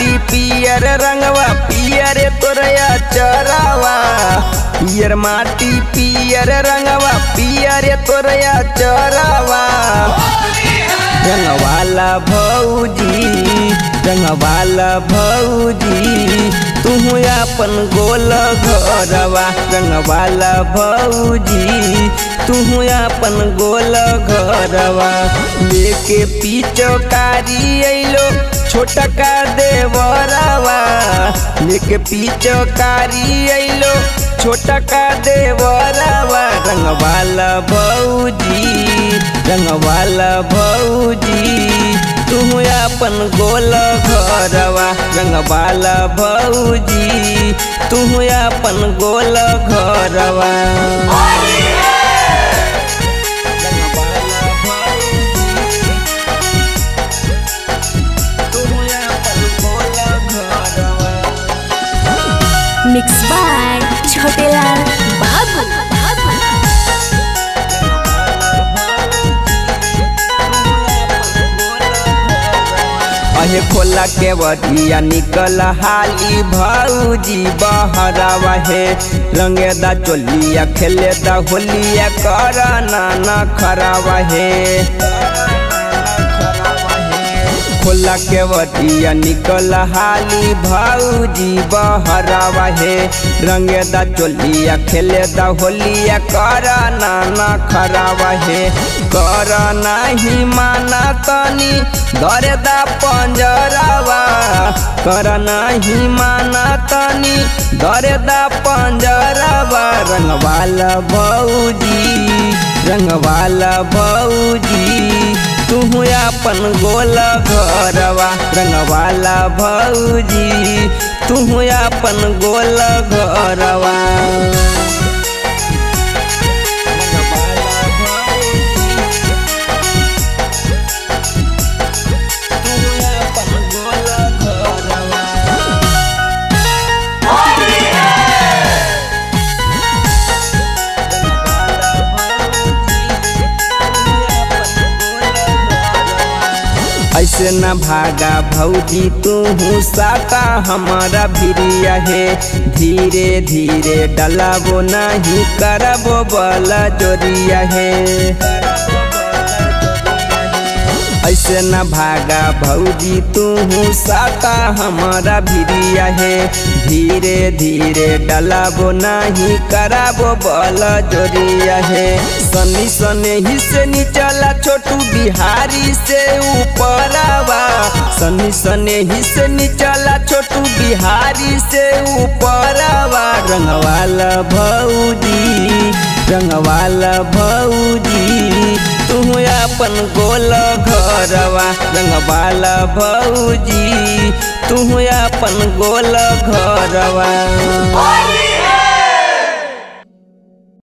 माटी पियर रंगवा पियर तोरया चरावा पियर माटी पियर रंगवा पियर तोरया चरावा रंगवाला भौजी तू अपन गोल घरवा रंगवाला भौजी तू अपन गोल घरवा लेके पिचकारी अइलो छोटका देवरवा लेके पिचकारी अइलो छोटका देवरवा रंगवाला भौजी तू अपन गोल घरवा रंगवाला भौजी तू अपन गोल घरवा मिक्स बाय छोटेलाल बाबू। अहे खोला के बटिया निकल हाली भौजी बहरावा हे रंगेदा चोलिया खेलेदा होलिया कर नाना खरावा हे खोला के बटिया निकल हाली भौजी बहरावा हे रंगेदा चोलिया खेलेदा होलिया कर नाना खरावा हे कर नाही माना तनी धरेदा पंजरावा कर नाही माना तनी धरेदा पंजरावा रंगवाला भौजी तू अपन गोल घरवा रंगवाला भौजी तू अपन गोल घरवा ऐसे न भागा भौजी तू साका हमारा भिरिया है धीरे धीरे डलाबो नहीं करबो बला जोरिया है ऐसे न भागा भौजी तू साका हमारा भिरिया है धीरे धीरे डलाबो नहीं कराबो बल जोरिया है सनी सने ही से निचला छोटू बिहारी से ऊपरवा सनी सने ही से निचला छोटू बिहारी से ऊपरवा रंगवाला भौजी तू अपन गोल घरवा रंगवाला भौजी तू अपन गोल घरवा।